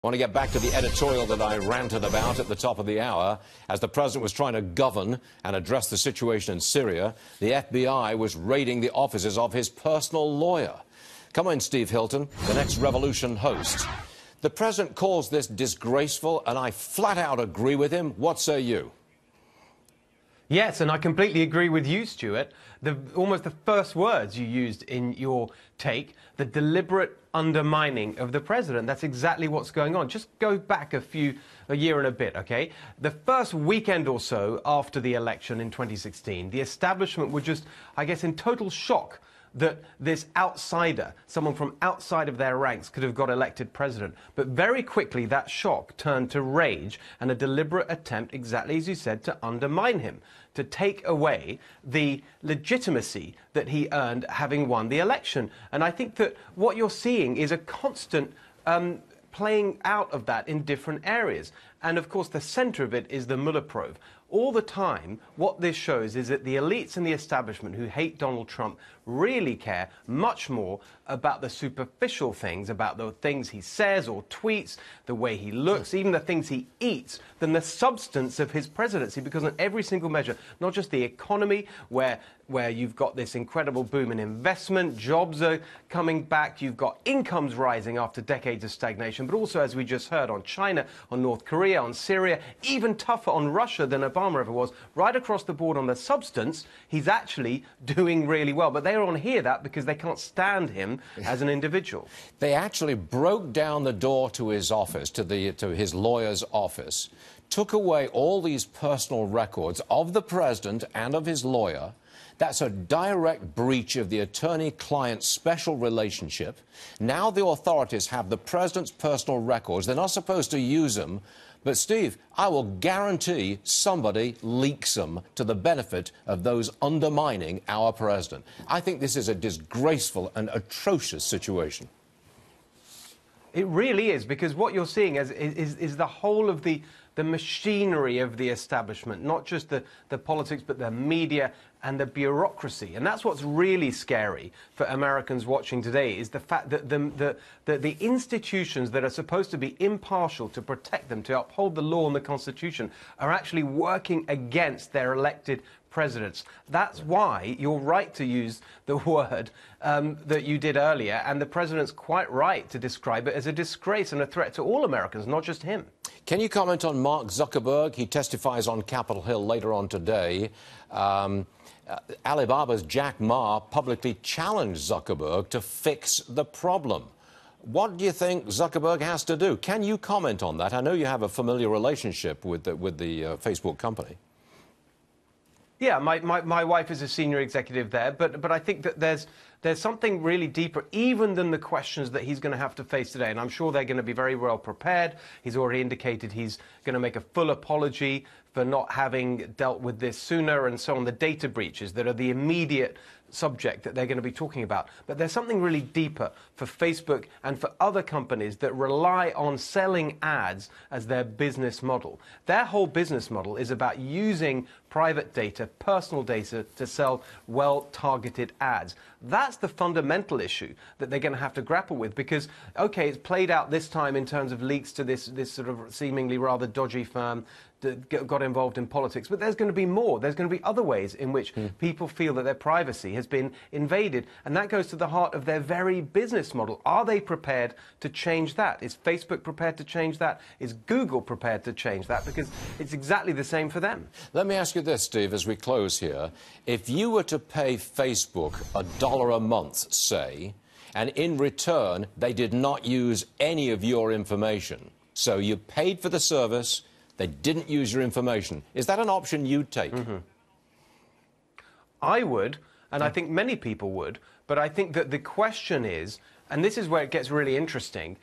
I want to get back to the editorial that I ranted about at the top of the hour. As the president was trying to govern and address the situation in Syria, the FBI was raiding the offices of his personal lawyer. Come on, Steve Hilton, the Next Revolution host. The president calls this disgraceful, and I flat out agree with him. What say you? Yes, and I completely agree with you, Stuart. Almost the first words you used in your take, the deliberate undermining of the president. That's exactly what's going on. Just go back a year and a bit, okay? The first weekend or so after the election in 2016, the establishment were just, I guess, in total shock that this outsider, someone from outside of their ranks, could have got elected president. But very quickly, that shock turned to rage and a deliberate attempt, exactly as you said, to undermine him, to take away the legitimacy that he earned having won the election. And I think that what you're seeing is a constant playing out of that in different areas. And of course, the center of it is the Mueller probe. All the time, what this shows is that the elites and the establishment who hate Donald Trump really care much more about the superficial things, about the things he says or tweets, the way he looks, even the things he eats, than the substance of his presidency. Because on every single measure, not just the economy, where you've got this incredible boom in investment, jobs are coming back, you've got incomes rising after decades of stagnation, but also, as we just heard, on China, on North Korea, on Syria, even tougher on Russia than Obama ever was. Right across the board on the substance, he's actually doing really well. But they don't want to hear that because they can't stand him as an individual. They actually broke down the door to his office, to his lawyer's office, took away all these personal records of the president and of his lawyer. That's a direct breach of the attorney-client special relationship. Now the authorities have the president's personal records. They're not supposed to use them. But, Steve, I will guarantee somebody leaks them to the benefit of those undermining our president. I think this is a disgraceful and atrocious situation. It really is, because what you're seeing is the whole of the machinery of the establishment, not just the politics, but the media and the bureaucracy. And that's what's really scary for Americans watching today, is the fact that the institutions that are supposed to be impartial to protect them, to uphold the law and the Constitution, are actually working against their elected presidents. That's why you're right to use the word that you did earlier, and the president's quite right to describe it as a disgrace and a threat to all Americans, not just him. Can you comment on Mark Zuckerberg? He testifies on Capitol Hill later on today. Alibaba's Jack Ma publicly challenged Zuckerberg to fix the problem. What do you think Zuckerberg has to do? Can you comment on that? I know you have a familiar relationship with the Facebook company. Yeah, my wife is a senior executive there, but I think that there's something really deeper even than the questions that he's going to have to face today. And I'm sure they're going to be very well prepared. He's already indicated he's going to make a full apology for not having dealt with this sooner and so on, the data breaches that are the immediate subject that they're going to be talking about. But there's something really deeper for Facebook and for other companies that rely on selling ads as their business model. Their whole business model is about using private data, personal data, to sell well-targeted ads. That's the fundamental issue that they're going to have to grapple with, because, okay, it's played out this time in terms of leaks to this sort of seemingly rather dodgy firm that got involved in politics, but there's going to be more. There's going to be other ways in which people feel that their privacy has been invaded, and that goes to the heart of their very business model. Are they prepared to change that? Is Facebook prepared to change that? Is Google prepared to change that? Because it's exactly the same for them. Let me ask you this, Steve, as we close here. If you were to pay Facebook $1 a month, say, and in return they did not use any of your information, so you paid for the service, they didn't use your information, is that an option you'd take? I would, and I think many people would, but I think that the question is, and this is where it gets really interesting,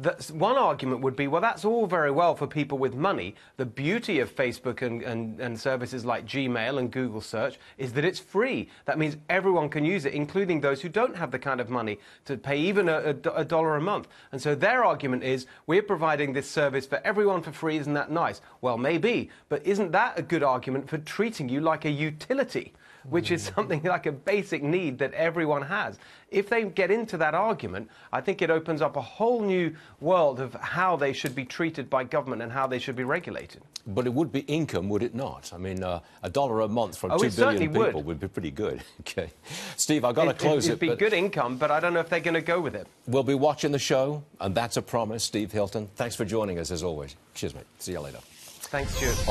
that one argument would be, well, that's all very well for people with money. The beauty of Facebook and services like Gmail and Google Search is that it's free. That means everyone can use it, including those who don't have the kind of money to pay even a dollar a month. And so their argument is, we're providing this service for everyone for free. Isn't that nice? Well, maybe, but isn't that a good argument for treating you like a utility? which is something like a basic need that everyone has. If they get into that argument, I think it opens up a whole new world of how they should be treated by government and how they should be regulated. But it would be income, would it not? I mean, $1 a month from 2 it certainly billion people would be pretty good. OK. Steve, I've got to close it. It'd be good income, but I don't know if they're going to go with it. We'll be watching the show, and that's a promise. Steve Hilton, thanks for joining us, as always. Cheers, mate. See you later. Thanks, Stuart.